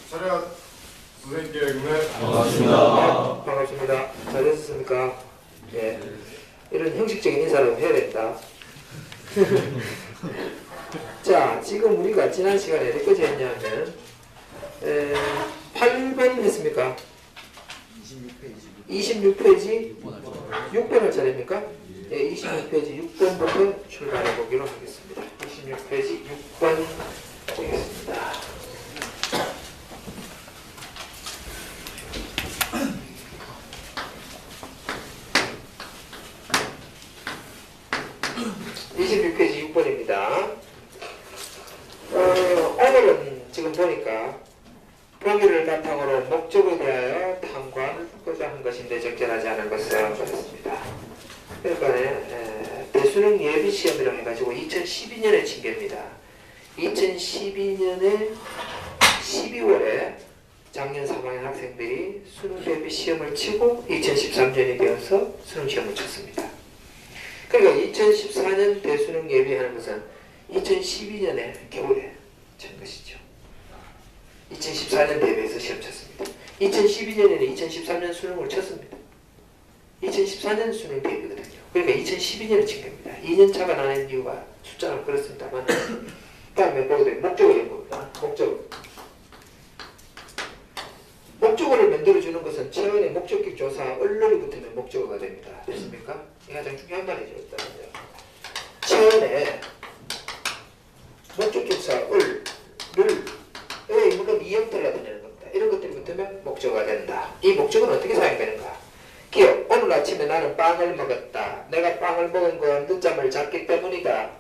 차렷. 선생님께 응해. 반갑습니다. 반갑습니다. 잘 되셨습니까? 예. 이런 형식적인 인사를 해야 된다. 자, 지금 우리가 지난 시간에 어디까지 했냐면 8번 했습니까? 26페이지 6번을 차례입니까? 예, 26페이지 6번부터 출발해 보기로 하겠습니다. 26페이지 6번 보겠습니다. 페이지 6번입니다. 오늘은 지금 보니까 보기를 바탕으로 목적에 대하여 탐구하고자 한 것인데 적절하지 않은 것을 보였습니다. 그러니까 대수능 예비시험이라고 해가지고 2012년에 친 겁니다. 2012년에 12월에 작년 3학년 학생들이 수능 대비 시험을 치고 2013년이 되어서 수능 시험을 쳤습니다. 그러니까 2014년 대수능 예비하는 것은 2012년에 겨울에 친 것이죠. 2014년 대비해서 시험 쳤습니다. 2012년에는 2013년 수능을 쳤습니다. 2014년 수능 대비거든요. 그러니까 2012년에 친 겁니다. 2년 차가 나는 이유가 숫자는 그렇습니다만 다음에 보게 되면 목적을 연구합니다. 목적어를 만들어주는 것은 최근에 목적격 조사 얼른이 붙으면 목적어가 됩니다. 됐습니까? 이 가장 중요한 말이죠. 최근에 목적격사 을, 를, 물론 이 형태를 나타내는 겁니다. 이런 것들이 붙으면 목적어가 된다. 이 목적어는 어떻게 사용되는가? 기억, 오늘 아침에 나는 빵을 먹었다. 내가 빵을 먹은 건 늦잠을 잤기 때문이다.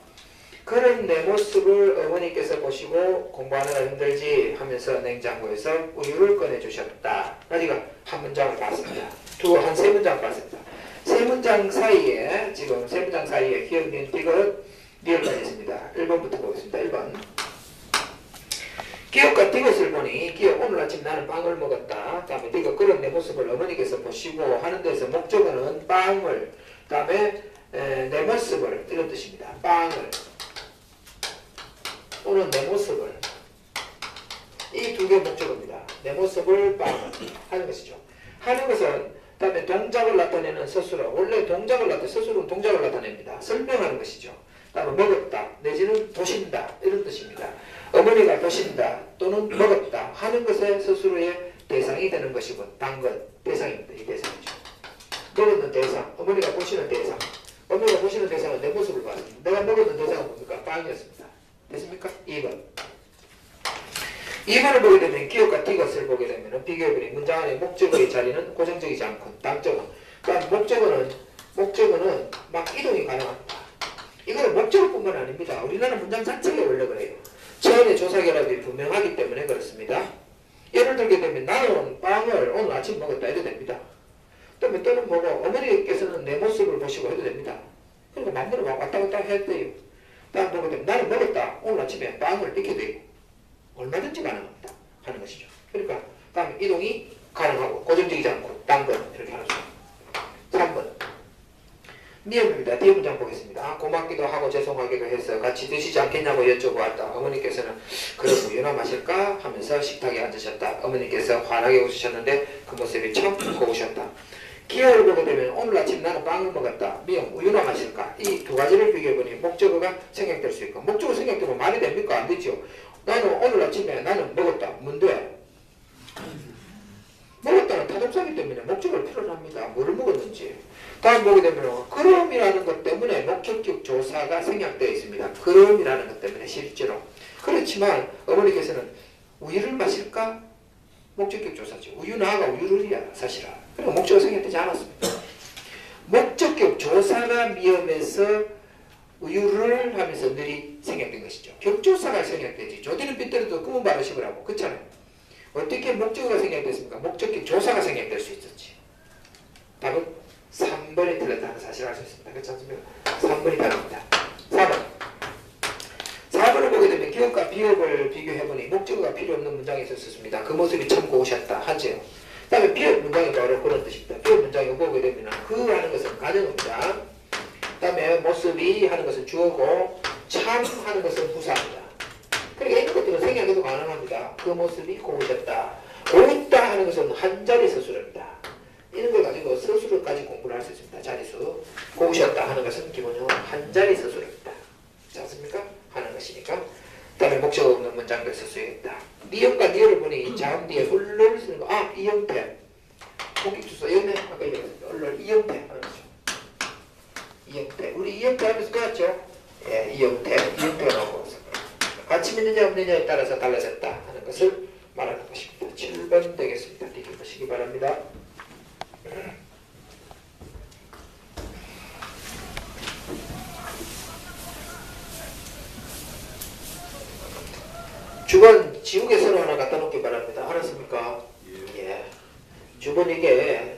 그런 내 모습을 어머니께서 보시고 공부하느라 힘들지 하면서 냉장고에서 우유를 꺼내주셨다. 우리가 한 문장을 봤습니다. 한 세 문장 봤습니다. 세 문장 사이에 지금 세 문장 사이에 기억, 니은, 디귿, 리을까지 있습니다. 1번부터 보겠습니다. 1번. 기억과 디귿을 보니 기억 오늘 아침 나는 빵을 먹었다. 다음에 디귿 그런 내 모습을 어머니께서 보시고 하는 데서 목적어는 빵을 다음에 내 모습을 이런 뜻입니다. 빵을 또는 내 모습을 이 두 개 목적어입니다. 내 모습을 빵을 하는 것이죠. 하는 것은 다음에 동작을 나타내는 서술어 원래 동작을 서술은 동작을 나타냅니다. 설명하는 것이죠. 다음에 먹었다 내지는 보신다 이런 뜻입니다. 어머니가 보신다 또는 먹었다 하는 것에 스스로의 대상이 되는 것이고 당것 대상입니다. 이 대상이죠. 먹었는 대상, 어머니가 보시는 대상. 어머니가 보시는 대상은 내 모습을 봤습니다. 내가 먹었는 대상은 뭡니까? 빵이었습니다. 됐습니까? 2번. 2번을 보게 되면 기억과 디귿을 보게 되면 비교해보니 문장 안에 목적어의 자리는 고정적이지 않고 당적어. 그러니까 목적어는 막 이동이 가능합니다. 이거는 목적어뿐만 아닙니다. 우리나라 문장 자체가 원래 그래요. 처음에 조사 결합이 분명하기 때문에 그렇습니다. 예를 들게 되면 나는 빵을 오늘 아침 먹었다 해도 됩니다. 또는 뭐고 어머니께서는 내 모습을 보시고 해도 됩니다. 그러니까 마음대로 막 왔다 갔다 해도 돼요. 다음 보게 되면 나는 먹었다. 오늘 아침에 빵을 이렇게 되고 얼마든지 가능합니다. 하는 것이죠. 그러니까 다음 이동이 가능하고 고정적이지 않고 당근 이렇게 하는 거죠. 3번. 미음입니다. 뒤에 문장 보겠습니다. 고맙기도 하고 죄송하기도 해서 같이 드시지 않겠냐고 여쭤보았다. 어머니께서는 그럼 우유나 마실까? 하면서 식탁에 앉으셨다. 어머니께서 환하게 웃으셨는데 그 모습이 참 고우셨다. 기억을 보게 되면 오늘 아침 나는 빵을 먹었다. 미음 우유나 마실까? 이 두 가지를 비교해보니 목적어가 생략될 수 있고 목적어 생략되면 말이 됩니까? 안 되죠. 나는 오늘 아침에 나는 먹었다. 뭔데? 먹었다는 타동사이기 때문에 목적어를 필요로 합니다. 뭐를 먹었는지. 다음 보게 되면 그럼이라는 것 때문에 목적격 조사가 생략되어 있습니다. 그럼이라는 것 때문에 실제로. 그렇지만 어머니께서는 우유를 마실까? 목적격 조사죠. 우유나가 우유를이야 사실은. 그리고 목적어 생략되지 않았습니다. 목적격 조사가 미음에서 우유를 하면서 늘이 생략된 것이죠. 격조사가 생략되지. 조디는 빗대로도 꿈은 바르시더라고. 그렇잖아요. 어떻게 목적어가 생략됐습니까? 목적격 조사가 생략될 수 있었지. 답은 3번이 틀렸다는 사실을 알 수 있습니다. 그렇지 않습니까? 3번이 답입니다. 4번. 4번을 보게 되면 기억과 비읍을 비교해보니 목적어가 필요 없는 문장이 있었습니다. 그 모습이 참 고우셨다. 하지요. 그 다음에 비읍 문장이 바로 그런 뜻입니다. 비읍 문장이 보게 되면 그 하는 것은 가정입니다. 그 다음에 모습이 하는 것은 주어고 참 하는 것은 부사입니다. 그러니까 이런 것들은 생략해도 가능합니다. 고우셨다. 그 모습이 고우셨다. 고우다 하는 것은 한 자리 서술입니다. 이런 걸 가지고 서술까지 공부를 할 수 있습니다. 자리수. 고우셨다 하는 것은 기본적으로 한 자리 서술입니다. 그렇지 않습니까? 하는 것이니까. 그 다음에 목적 없는 문장도 쓸 수 있다. 니은과 니은을 보니 자음 뒤에 얼른 쓰는 거. 아, 이 형태. 공격주소 연애 아까 얘기했습니다. 얼른 이 형태 하는 거죠. 이 형태. 우리 이 형태 하면서 그랬죠? 예, 이 형태가 나오고 가치 있느냐 없느냐에 따라서 달라졌다 하는 것을 말하는 것입니다. 7번 되겠습니다. 이렇게 보시기 바랍니다. 주번 지우개 서로 하나 갖다 놓기 바랍니다. 알았습니까? 예. 주번 이게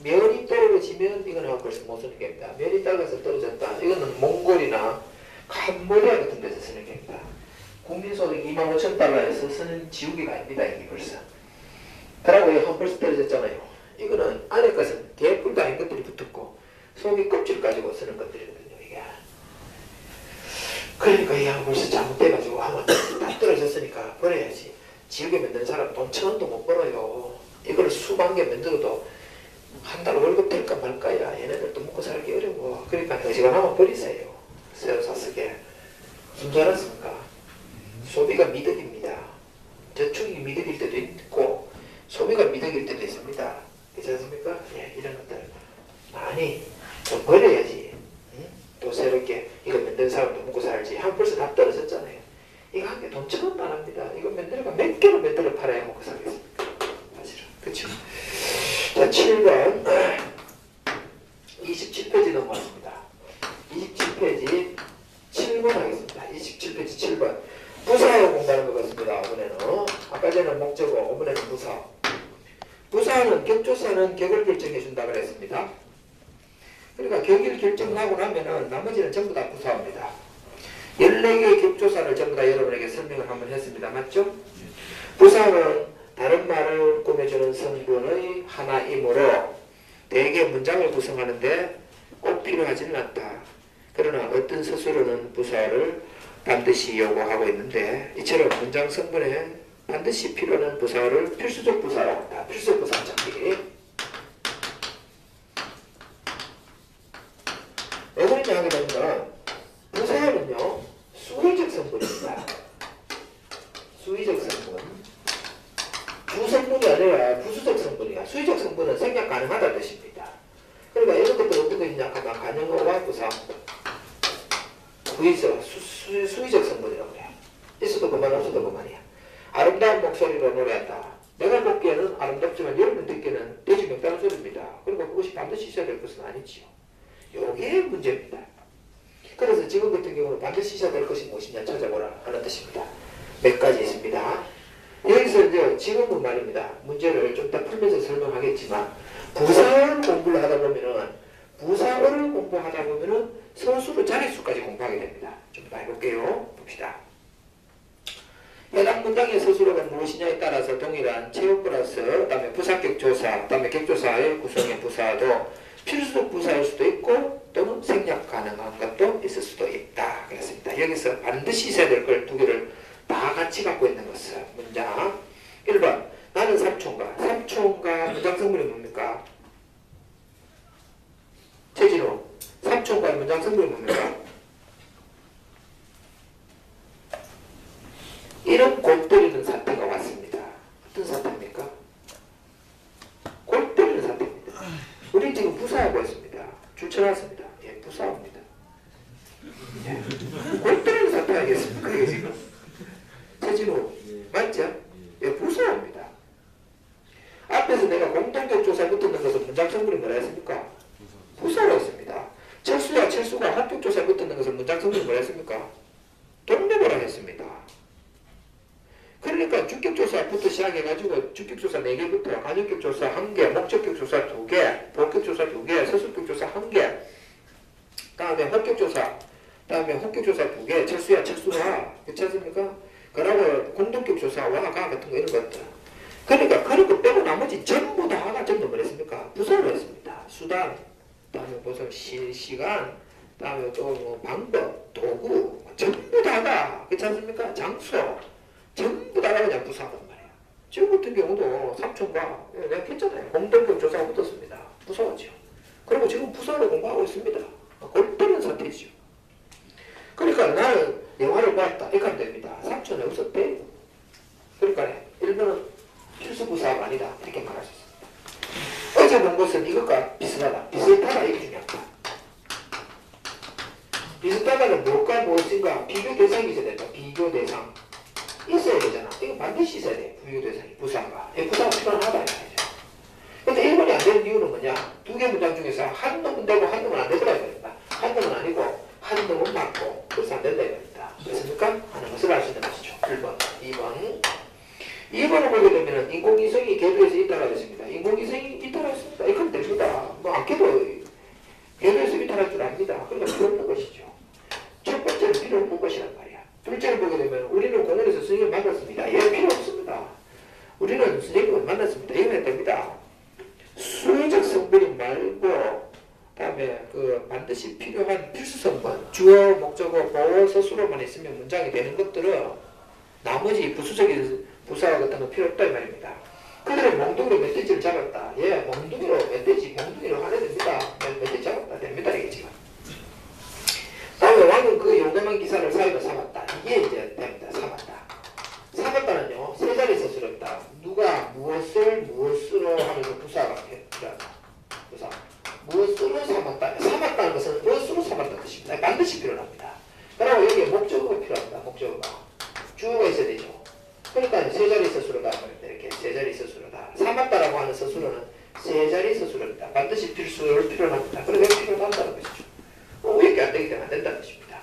면이 떨어지면 이거는 벌써 못 쓰는 겁니다. 면이 떨어져서 떨어졌다. 이거는 몽골이나 캄보디아 같은 데서 쓰는 겁니다. 국민소득 25,000달러에서 쓰는 지우개가 아닙니다. 이게 벌써. 그러고 이거 벌써 떨어졌잖아요. 이거는 안에 것은 개뿔도 아닌 것들이 붙었고 속이 껍질 가지고 쓰는 것들이거든요. 이게. 그러니까 이게 벌써 잘못돼가지고 하면 다 떨어졌으니까 버려야지. 지우개 만드는 사람 돈 1,000원도 못 벌어요. 이걸 수만 개 만들어도 한 달 월급 될까 말까야. 얘네들도 먹고 살기 어려워. 그러니까 어지간하면 버리세요. 새로 사쓰게. 무슨 줄 알았습니까? 소비가 미덕입니다. 저축이 미덕일 때도 있고 소비가 미덕일 때도 있습니다. 그렇지 않습니까? 예, 이런 것들 많이 좀 버려야지. 응? 또 새롭게 이거 만든 사람도 먹고 살지. 한 벌써 다 떨어졌잖아요. 이거 한 개 돈 1,000원도 안 합니다. 이거 만들어가 몇 개로 만들어 팔아야 먹고 살겠습니까? 사실은. 그렇죠? 자, 7번 27페이지 넘어왔습니다. 27페이지 7번 하겠습니다. 27페이지 7번 부사어 공부하는 것 같습니다. 이번에는 아까 전에 목적어, 이번에는 부사. 부사어는 격조사는 격을 결정해 준다 그랬습니다. 그러니까 격을 결정하고 나면은 나머지는 전부 다 부사어입니다. 14개의 격조사를 전부 다 여러분에게 설명을 한번 했습니다. 맞죠? 부사어는 다른 말을 꾸며주는 성분의 하나이므로 대개 문장을 구성하는데 꼭 필요하지는 않다. 그러나 어떤 서술어는 부사어를 반드시 요구하고 있는데 이처럼 문장 성분에 반드시 필요한 부사어를 필수적 부사라고 한다. 필수적 부사 찾기. 왜 그러냐 하게 되면 부사어는요 수의적 성분입니다. 수의적 성분. 주성분이 아니라 부수적 성분이야. 수의적 성분은 생략 가능하다는 뜻입니다. 그러니까 이런 것들 어떻게 있냐 하면 간형어와 부사. 수의적 성분이라고 그래요. 있어도 그만 없어도 그만이야. 아름다운 목소리로 노래한다. 내가 듣기에는 아름답지만 여러분 듣기에는 돼지 맵다는 소리입니다. 그리고 그것이 반드시 있어야 될 것은 아니지요. 요게 문제입니다. 그래서 지금 같은 경우는 반드시 있어야 될 것이 무엇이냐 찾아보라 하는 뜻입니다. 몇 가지 있습니다. 여기서 이제 지금은 말입니다. 문제를 좀 더 풀면서 설명하겠지만 부사어를 공부를 하다 보면은 서술을 자릿수까지 공부하게 됩니다. 좀 더 해볼게요. 봅시다. 해당 문장의 서술어가 무엇이냐에 따라서 동일한 채용 플러스 그다음에 부사격 조사 그다음에 격조사의 구성의 부사도 필수적 부사일 수도 있고 또는 생략 가능한 것도 있을 수도 있다. 그렇습니다. 여기서 반드시 있어야 될 걸 두 개를 다 같이 갖고 있는 것은 문장 1번 나는 삼촌과 문장 성분이 뭡니까? 최진호 삼촌과의 문장 성분이 뭡니까? 이런 골 때리는 사태가 왔습니다. 어떤 사태입니까? 골 때리는 사태입니다. 우리 지금 부사하고 있습니다. 줄쳐놨습니다. 예, 부사합니다. 예. 골 때리는 사태 아니겠습니까? 이게 지금 최진호 맞죠? 예, 부사합니다. 앞에서 내가 공동격 조사 붙었는 것은 문장 성분이 뭐라 했습니까? 부사로 했습니다. 철수가 합격 조사에 붙었는 것은 문장 성분이 뭐라 했습니까? 동료보라 했습니다. 그러니까 주격조사부터 시작해가지고 주격조사 4개부터 간접격조사 1개, 목적격조사 2개, 본격조사 2개, 서술격조사 1개, 다음에 합격조사, 다음에 합격조사 2개, 철수와 그렇지 않습니까? 그러고 공동격조사와 같은 거 이런 것들. 그러니까 그런 거 빼고 나머지 전부 다가 전부 뭐랬습니까? 부사로 했습니다. 수단, 다음에 무슨 시간, 다음에 또 뭐 방법, 도구 전부 다가 그렇지 않습니까? 장소 전부 다 그냥 부사하단 말이에요. 지금 같은 경우도 삼촌과 내가 했잖아요. 공동급 조사가 붙었습니다. 부사하죠. 그리고 지금 부사를 공부하고 있습니다. 골 때리는 상태이죠. 그러니까 나는 영화를 봤다. 이렇게 하면 됩니다. 삼촌은 없었대. 그러니까 1번은 필수 부사가 아니다. 이렇게 말할 수 있습니다. 어제 본 것은 이것과 비슷하다. 비슷하다. 이게 중요하다. 비슷하다는 무엇과 무엇인가 비교 대상이 있어야 된다. 비교 대상. 있어야 되잖아. 이거 반드시 있어야 돼. 비교 대상이. 부사가. 부사가 필요하다. 이거죠. 근데 1번이 안 되는 이유는 뭐냐? 두 개 문장 중에서 한 놈은 되고 한 놈은 안 되더라. 이겁니다. 한 놈은 아니고 한 놈은 맞고 그래서 안 된다. 이겁니다. 그렇습니까? 하는 것을 알 수 있는 것이죠. 1번. 2번. 2번을 보게 되면 인공위성이 궤도에서 이탈하고 있습니다. 인공위성이 이탈하고 있습니다. 이건 됩니다. 뭐 안 켜도 궤도에서 이탈할 줄 압니다. 그러니까 필요 없는 것이죠. 첫 번째는 필요 없는 것이란 말이야. 둘째를 보게 되면 우리는 공원에서 선생님을 만났습니다. 얘 필요 없습니다. 우리는 선생님을 만났습니다. 이건 됩니다. 수의적 성분이 말고 그다음에 그 반드시 필요한 필수 성분 주어, 목적어, 보어, 서술어만 있으면 문장이 되는 것들은 나머지 부수적인 부사 같은 건 필요 없다 이 말입니다. 그들은 몽둥이로 멧돼지를 잡았다. 예, 몽둥이로 몽둥이로 하려 됩니다. 멧돼지 잡았다 됩니다 이게 지금. 다음에 왕은 그 용감한 기사를 사유로 삼았다. 이게 이제 됩니다. 삼았다는요 세 자리 서술었다. 누가 무엇으로 하면서 부사가 필요하다. 부사. 무엇으로 삼았다. 삼았다는 것은 무엇으로 삼았다는 뜻입니다. 반드시 필요합니다. 그리고 여기에 목적어가 필요합니다. 목적어가. 주어가 있어야 되죠. 그러니까 세 자리 서술어다. 이렇게 세 자리 서술어다. 삼았다라고 하는 서술어는 세 자리 서술어입니다. 반드시 필요합니다. 그러니까 필요하다는 것이죠. 왜 이렇게 안 되기 때문에 안 된다는 것입니다.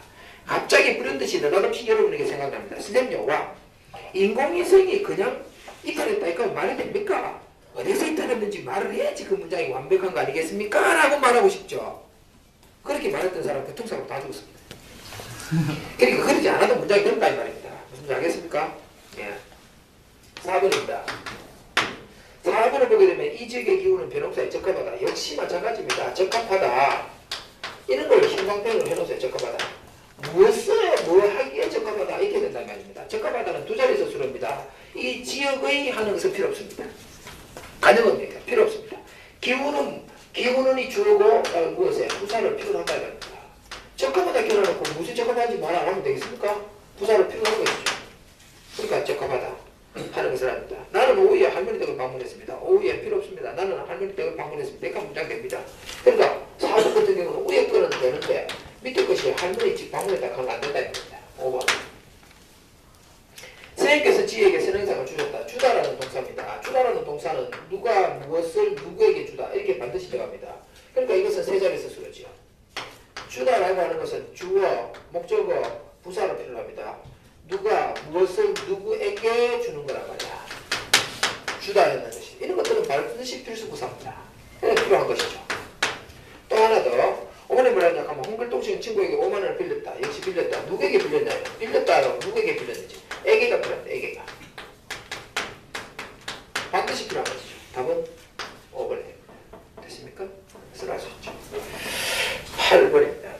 갑자기 불현듯이 느닷없이 여러분에게 생각납니다. 선생님요, 와. 인공위성이 그냥 이탈했다. 이거 말이 됩니까? 어디서 이탈했는지 말을 해야지 그 문장이 완벽한 거 아니겠습니까? 라고 말하고 싶죠. 그렇게 말했던 사람 교통사고 다 죽었습니다. 그러니까 그러지 않아도 문장이 된다 이 말입니다. 무슨 말 알겠습니까? 예. 4번입니다. 4번을 보게 되면 이 지역의 기후는 변홍사에 적합하다. 역시 마찬가지입니다. 적합하다. 이런 걸 형광펜으로 해놓으세요. 적합하다. 무엇을 뭐 하기에 적합하다. 이렇게 된다는 말입니다. 적합하다는 두 자리 서술어입니다. 이 지역의 하는 것은 필요 없습니다. 가능합니다. 필요 없습니다. 기후는 이 주어고 무엇에 부사를 필요하다 이겁니다. 적합하다 결어놓고 무슨 적합한지 말 안 하면 되겠습니까? 부사를 필요한 것이죠. 그러니까 적합하다 하는 것을 합니다. 나는 오후에 할머니 댁을 방문했습니다. 오후에 필요 없습니다. 나는 할머니 댁을 방문했습니다. 내가 문장 됩니다. 그러니까 4번 같은 경우는 위에 거는 되는데 밑에 것이 할머니 집 방문했다 하면 안 된다 입니다. 5번. 선생님께서 지에게 선행상을 주셨다. 주다라는 동사입니다. 주다라는 동사는 누가 무엇을 누구에게 주다 이렇게 반드시 들어갑니다. 그러니까 이것은 세 자리 서술어지요. 주다라고 하는 것은 주어, 목적어, 부사로 필요합니다. 누가 무엇을 누구에게 주는 거란 말이야. 주다라는 것이. 이런 것들은 반드시 필수 부사입니다. 그냥 필요한 것이죠. 또 하나 더. 어머니 뭐라 하냐 하면 홍글동생 친구에게 5만 원을 빌렸다. 역시 빌렸다. 누구에게 빌렸냐요? 빌렸다라고 누구에게 빌렸는지. 애기가 필요합니다. 애기가. 반드시 필요한 것이죠. 답은 5번에 됐습니까? 쓰라 할 수 있죠. 8번입니다.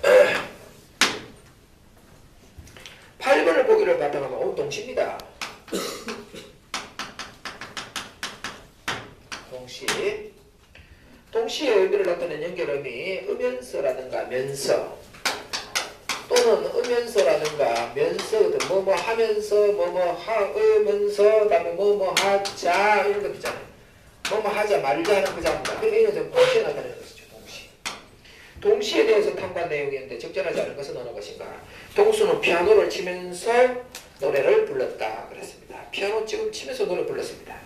8번을 보기를 바탕하면 동시입니다. 동시의 의미를 나타내는 연결음이 음연서라든가 면서 또는 음연서라든가 면서 뭐뭐 하면서 뭐뭐 하으면서 그다음에 뭐뭐 하자 이런 것 있잖아요. 뭐뭐 하자 말자 하는 그 자입니다. 그러니까 이건 좀 동시에 나타내는 것이죠. 동시에 대해서 탐구한 내용이었는데 적절하지 않은 것은 어느 것인가? 동수는 피아노를 치면서 노래를 불렀다 그랬습니다. 피아노 지금 치면서 노래 불렀습니다.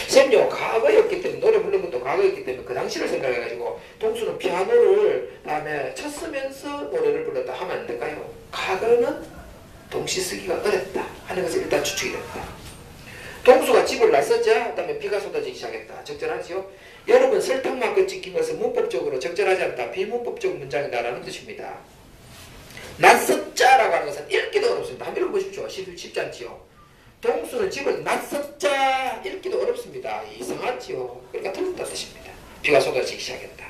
쌤요 과거였기 때문에 노래 부른 것도 과거였기 때문에 그 당시를 생각해가지고 동수는 피아노를 다음에 쳤으면서 노래를 불렀다 하면 안 될까요? 과거는 동시 쓰기가 어렵다 하는 것을 일단 추측이 됩니다. 동수가 집을 나섰자 그다음에 비가 쏟아지기 시작했다. 적절하지요? 여러분 설탕만큼 찍힌 것은 문법적으로 적절하지 않다. 비문법적 문장이다라는 뜻입니다. 나섰자라고 하는 것은 읽기도 어렵습니다. 한번 읽어보십시오. 쉽지 않지요? 동수는 집을 나섰자 읽기도 어렵습니다. 이상하지요? 그러니까 틀렸다 뜻입니다. 비가 쏟아지기 시작했다.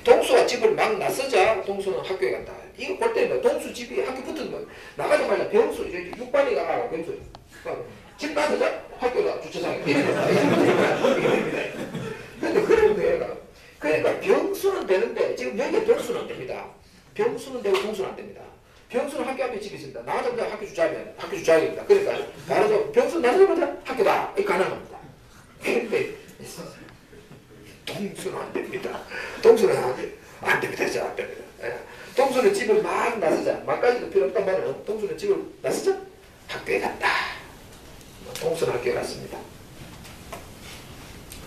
동수가 집을 막 나서자 동수는 학교에 간다. 이거 볼 때는 동수 집이 학교 붙은 거 나가자마자 배운 소리 6반이 가고 배운 소리 근데 그런 거예요. 그러니까 병수는 되는데 지금 여기에 병수는 안 됩니다. 병수는 되고 동수는 안 됩니다. 병수는 학교 앞에 집이 있습니다. 나가자마자 학교 주차장입니다. 그러니까 말하자면 병수 나가자마자 학교다. 이게 가능합니다. 근데 동수는 안 됩니다. 동수는 안 됩니다. 진짜 안 됩니다. 예. 동수는 집을 막 나서자. 막까지도 필요 없단 말은 동수는 집을 나서자. 학교에 갔다. 동수는 학교에 갔습니다.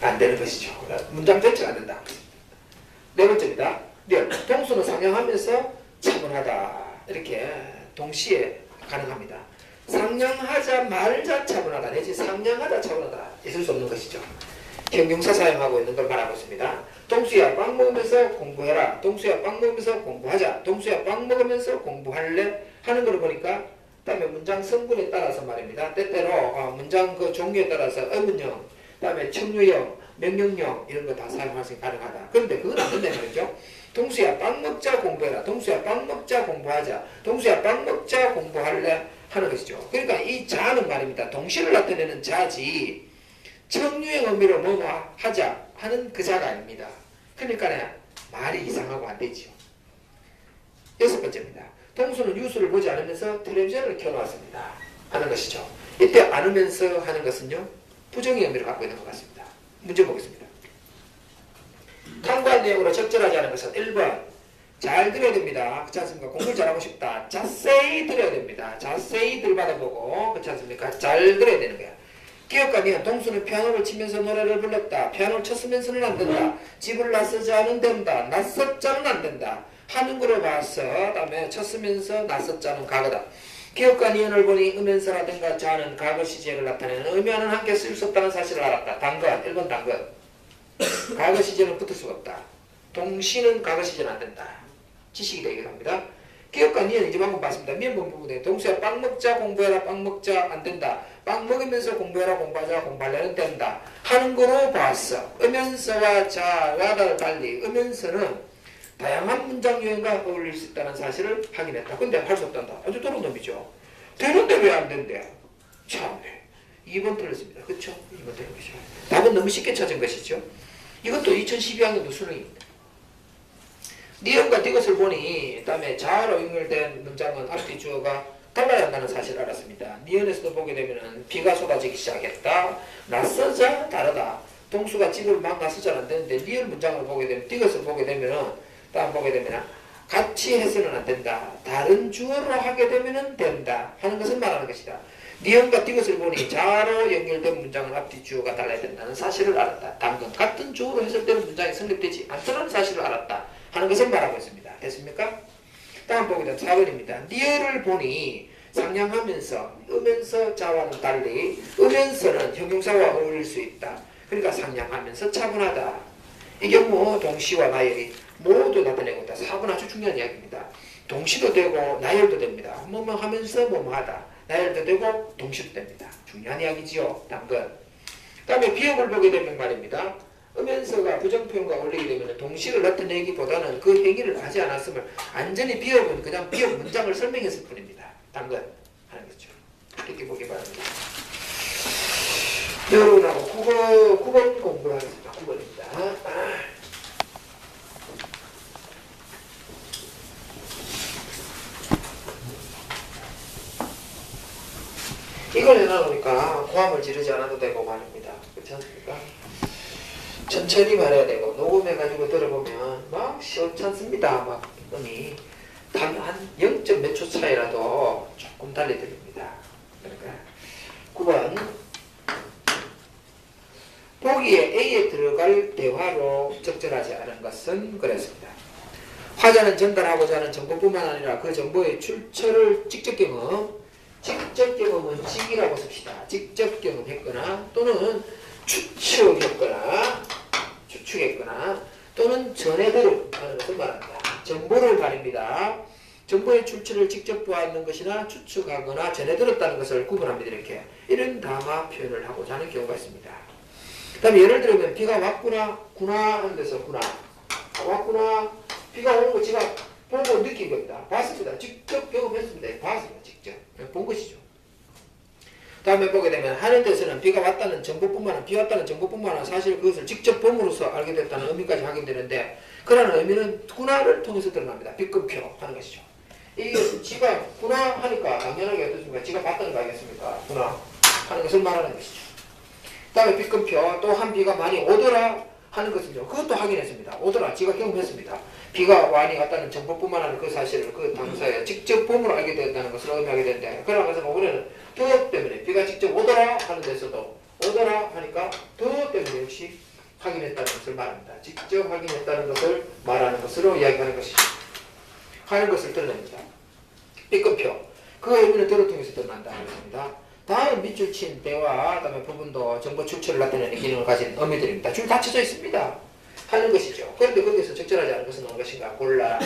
안 되는 것이죠. 문장 전체가 안 된다. 네 번째입니다. 동수는 상냥하면서 차분하다. 이렇게 동시에 가능합니다. 상냥하자 말자 차분하다 내지 상냥하다 차분하다 있을 수 없는 것이죠. 형용사 사용하고 있는 걸 말하고 있습니다. 동수야 빵 먹으면서 공부해라. 동수야 빵 먹으면서 공부하자. 동수야 빵 먹으면서 공부할래? 하는 걸 보니까 그다음에 문장 성분에 따라서 말입니다. 때때로 문장 그 종류에 따라서 의문형, 그다음에 청유형, 명령형 이런 거 다 사용할 수 가능하다. 그런데 그건 안 된다는 거죠. 동수야 빵 먹자 공부해라. 동수야 빵 먹자 공부하자. 동수야 빵 먹자 공부할래? 하는 것이죠. 그러니까 이 자는 말입니다. 동시를 나타내는 자지 청유형 의미로 뭐뭐 하자 하는 그 자가 아닙니다. 그러니까 말이 이상하고 안 되지요. 여섯 번째입니다. 동수는 뉴스를 보지 않으면서 텔레비전을 켜놓았습니다. 하는 것이죠. 이때 않으면서 하는 것은요. 부정의 의미를 갖고 있는 것 같습니다. 문제 보겠습니다. 탐구한 내용으로 적절하지 않은 것은 1번 잘 들어야 됩니다. 그렇지 않습니까? 공부를 잘하고 싶다. 자세히 들어야 됩니다. 자세히 들받아보고 그렇지 않습니까? 잘 들어야 되는 거야. 기억하면 동수는 피아노를 치면서 노래를 불렀다. 피아노를 쳤으면서는 안 된다. 집을 나서자는 된다. 나섰자는 안 된다. 하는 거로 봐서 다음에 쳤으면서 나섰자는 과거다. 기억과 니은을 보니 으면서라든가 자는 과거 시제를 나타내는 의미와는 함께 쓸 수 없다는 사실을 알았다. 당근 1번 당근 과거 시제는 붙을 수가 없다. 동시는 과거 시제는 안 된다. 지식이 되기로 합니다. 기억과 니은 이제 방금 봤습니다. 미연본 부분에 동수야 빵 먹자 공부해라 빵 먹자 안 된다. 빵 먹으면서 공부해라 공부하자 공부하려는 된다. 하는 거로 봤어. 으면서와 자와 달리 으면서는 다양한 문장 유형과 어울릴 수 있다는 사실을 확인했다. 근데 할 수 없단다. 아주 더러운 놈이죠. 되는데 왜 안 된대? 참네. 2번 틀렸습니다. 그렇죠? 2번 틀린 것이죠. 답은 너무 쉽게 찾은 것이죠. 이것도 2012학년도 수능입니다. 니은과 디귿을 보니 다음에 자로 연결된 문장은 앞뒤 주어가 달라야 한다는 사실을 알았습니다. 니은에서도 보게 되면 비가 쏟아지기 시작했다. 낯서자 다르다. 동수가 집을 막 나서자는 안 되는데 니은 문장을 보게 되면 디귿을 보게 되면은 다음 보게 되면 같이 해서는 안 된다. 다른 주어로 하게 되면 된다. 하는 것을 말하는 것이다. 니은과 디귿을 보니 자로 연결된 문장은 앞뒤 주어가 달라야 된다는 사실을 알았다. 당근 같은 주어로 해석되는 문장이 성립되지 않다는 사실을 알았다. 하는 것을 말하고 있습니다. 됐습니까? 다음 보게 되면 4번입니다. 니은을 보니 상냥하면서 으면서 자와는 달리 으면서는 형용사와 어울릴 수 있다. 그러니까 상냥하면서 차분하다. 이 경우 동시와 나열이 모두 나타내고 있다. 4번 아주 중요한 이야기입니다. 동시도 되고 나열도 됩니다. 뭐뭐 하면서 뭐뭐 하다. 나열도 되고 동시도 됩니다. 중요한 이야기지요. 당근. 그 다음에 비읍을 보게 되면 말입니다. 으면서가 부정표현과 어울리게 되면 동시를 나타내기보다는 그 행위를 하지 않았음을 완전히 비읍은 그냥 비읍 문장을 설명했을 뿐입니다. 당근 하는 거죠. 이렇게 보기 바랍니다. 여러분하고 9번 공부를 하겠습니다. 9번입니다. 이걸 해놔놓으니까 고함을 지르지 않아도 되고 말입니다. 그렇지 않습니까? 천천히 말해야 되고 녹음해가지고 들어보면 막 시원찮습니다. 막 음이 한 0. 몇 초 차이라도 조금 달리 들립니다. 그러니까 9번 보기에 A에 들어갈 대화로 적절하지 않은 것은 그랬습니다. 화자는 전달하고자 하는 정보뿐만 아니라 그 정보의 출처를 직접 경험은 직이라고 씁시다. 직접 경험했거나 또는 추측했거나 또는 전해 들은 하는 것을 말합니다. 정보를 가립니다. 정보의 출처를 직접 보았는 것이나 추측하거나 전해 들었다는 것을 구분합니다. 이렇게 이런 담화 표현을 하고자 하는 경우가 있습니다. 그 다음에 예를 들면 비가 왔구나 구나 하는 데서 구나 왔구나 비가 오는 거 제가 보고 느낀 겁니다. 봤습니다. 직접 경험했습니다. 봤습니다. 직접 본 것이죠. 다음에 보게 되면 하는 데서는 비가 왔다는 정보뿐만 아니라 비 왔다는 정보뿐만 아니라 사실 그것을 직접 봄으로써 알게 됐다는 의미까지 확인되는데 그러한 의미는 군화를 통해서 드러납니다. 빗금표 하는 것이죠. 이게 지가 군화 하니까 당연하게 어떻습니까? 지가 봤다는 거 아니겠습니까? 군화 하는 것을 말하는 것이죠. 다음에 빗금표 또 한 비가 많이 오더라 하는 것은요. 그것도 확인했습니다. 오더라 지가 경험했습니다. 비가 많이 왔다는 정보뿐만 아니라 그 사실을 그 당사에 직접 봄으로 알게 되었다는 것을 의미하게 되는데 그러한 것은 오늘은 더 때문에 비가 직접 오더라 하는 데서도 오더라 하니까 더 때문에 역시 확인했다는 것을 말합니다. 직접 확인했다는 것을 말하는 것으로 이야기하는 것이죠. 하는 것을 드러냅니다. 빗금표 그 의미는 더를 통해서 드러난다는 것입니다. 다음 밑줄 친 대화 다음에 부분도 정보 출처를 나타내는 기능을 가진 어미들입니다. 줄 닫혀져 있습니다. 하는 것이죠. 그런데 거기서 적절하지 않은 것은 어느 것인가 골라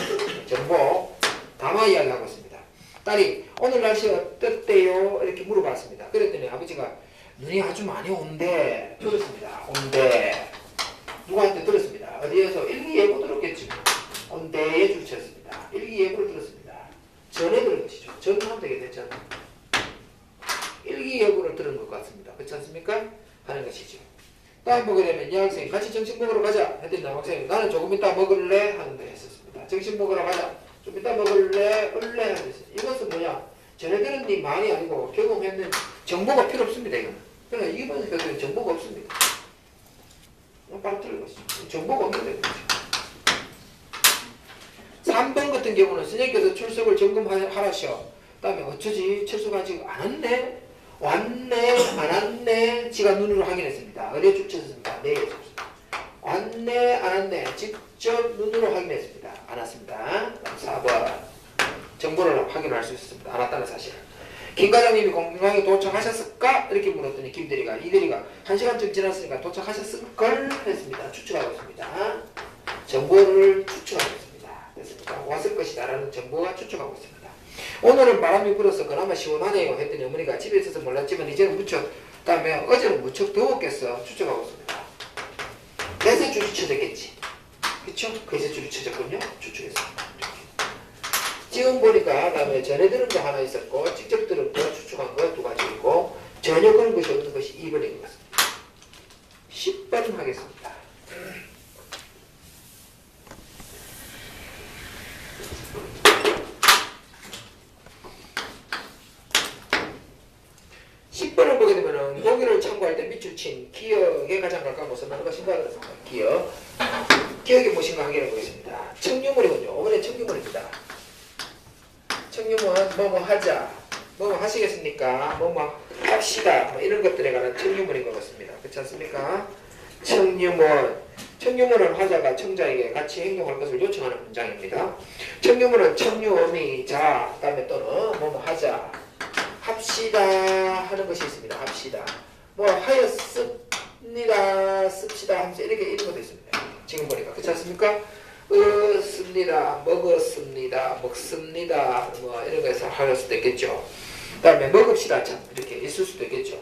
정보 담아 이야기하고 있습니다. 딸이 오늘 날씨 어땠대요? 이렇게 물어봤습니다. 그랬더니 아버지가 눈이 아주 많이 온대 들었습니다. 온대 누구한테 들었습니다. 어디에서 일기예보 들었겠죠. 온대에 줄 쳤습니다. 일기예보를 들었습니다. 전에 들은 것이죠. 전하면 되겠네. 전 일기예보를 들은 것 같습니다. 그렇지 않습니까? 하는 것이죠. 다음 보게 되면 이 학생이 같이 점심 먹으러 가자 했더니 남학생이 나는 조금 이따 먹을래 하는데 했었습니다. 점심 먹으러 가자 좀 이따 먹을래 을래 하는데 이것은 뭐냐 쟤네들은 네 말이 아니고 경험했는 정보가 필요 없습니다. 이거는 그러니까 이번 교수는 정보가 없습니다. 바로 틀린 것이죠. 정보가 없는 거죠. 3번 같은 경우는 선생님께서 출석을 점검하라셔. 그 다음에 어쩌지 출석하지 않았네 왔네 안 왔네 지가 눈으로 확인했습니다. 어디에 출처했습니다. 네 왔네 안 왔네 직접 눈으로 확인했습니다. 안 왔습니다. 4번 정보를 확인할 수 있습니다. 안 왔다는 사실. 김 과장님이 공항에 도착하셨을까? 이렇게 물었더니 김대리가 이대리가 1시간쯤 지났으니까 도착하셨을걸? 했습니다. 추측하고 있습니다. 정보를 추측하고 있습니다. 됐습니까? 왔을 것이다 라는 정보가 추측하고 있습니다. 오늘은 바람이 불어서 그나마 시원하네요 했더니 어머니가 집에 있어서 몰랐지만 이제는 무척 다음에 어제는 무척 더웠겠어 추측하고 있습니다. 그래서 줄이 쳐졌겠지. 그쵸? 그래서 줄이 쳐졌군요. 추측했습니다. 지금 보니까 다음에 전에 들은 거 하나 있었고 직접 들은 거 추측한 거 두 가지 있고 전혀 그런 것이 없는 것이 2번인 것 같습니다. 10번 하겠습니다. 10번을 보게 되면은 보기를 참고할 때 밑줄 친 기억에 가장 가까운 것은 어느 것인가 그렇습니다. 기억이 무엇인가 확인해 보겠습니다. 청유물이군요. 이번엔 청유물입니다. 청유문 뭐뭐 하자 뭐뭐 하시겠습니까? 뭐뭐 합시다 뭐 이런 것들에 관한 청유문인 것 같습니다. 그렇지 않습니까? 청유문은 화자가 청자에게 같이 행동할 것을 요청하는 문장입니다. 청유문은 청유어미 자 다음에 또는 뭐뭐 하자 합시다 하는 것이 있습니다. 합시다 뭐 하였습니다 씁시다 하면서 이렇게 이런 것도 있습니다. 지금 보니까 그렇지 않습니까? 씁니다, 먹었습니다, 먹습니다, 뭐 이런 거에서 할 수도 있겠죠. 그 다음에 먹읍시다 참 이렇게 있을 수도 있겠죠.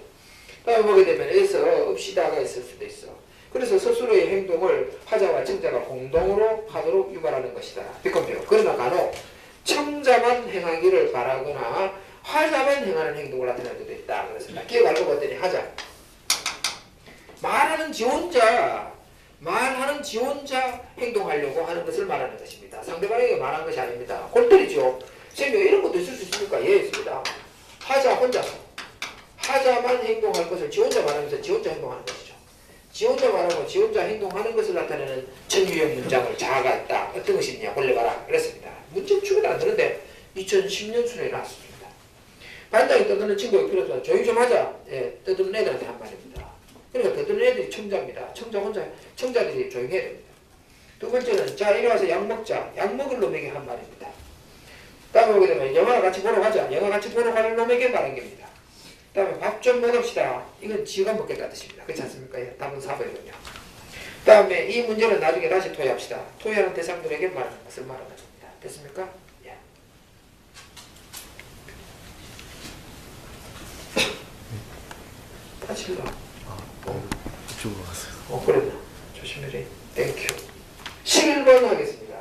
그 다음에 보게 되면 여기서 없시다가 있을 수도 있어. 그래서 스스로의 행동을 화자와 청자가 공동으로 하도록 유발하는 것이다. 비컨표. 그러나 간혹 청자만 행하기를 바라거나 화자만 행하는 행동을 나타낼 때도 있다. 그렇습니다. 기억 알고 봤더니 하자. 말하는 지 혼자 행동하려고 하는 것을 말하는 것입니다. 상대방에게 말한 것이 아닙니다. 골때리죠. 선생님 이런 것도 있을 수 있습니까? 예, 있습니다. 하자 혼자서 하자만 행동할 것을 지 혼자 말하면서 지 혼자 행동하는 것이죠. 지 혼자 말하고 지 혼자 행동하는 것을 나타내는 천유형 문장을 자아가 있다. 어떤 것이 있냐 골라봐라 그랬습니다. 문제 추가도 안 되는데 2010년 수능에 나왔습니다. 반장이 떠드는 친구에게 그래서 조용 좀 하자. 예, 떠드는 애들한테 한 말입니다. 그러니까 떠드는 애들이 청자입니다. 청자들이 조용해야 됩니다. 두 번째는 자 이리 와서 약 먹자. 약 먹을 놈에게 한 말입니다. 다음에 보게 되면 영화 같이 보러 가자. 영화 같이 보러 가는 놈에게 말한 겁니다. 다음에 밥 좀 먹읍시다. 이건 지가 먹겠다는 뜻입니다. 그렇지 않습니까? 예, 답은 4번이군요. 다음에 이 문제는 나중에 다시 토의합시다. 토의하는 대상들에게 말하는 것을 말하는 겁니다. 됐습니까? 예. 다시 일로 이쪽으로 갔어요. 그랬나? 조심해라. 땡큐. 7번 하겠습니다.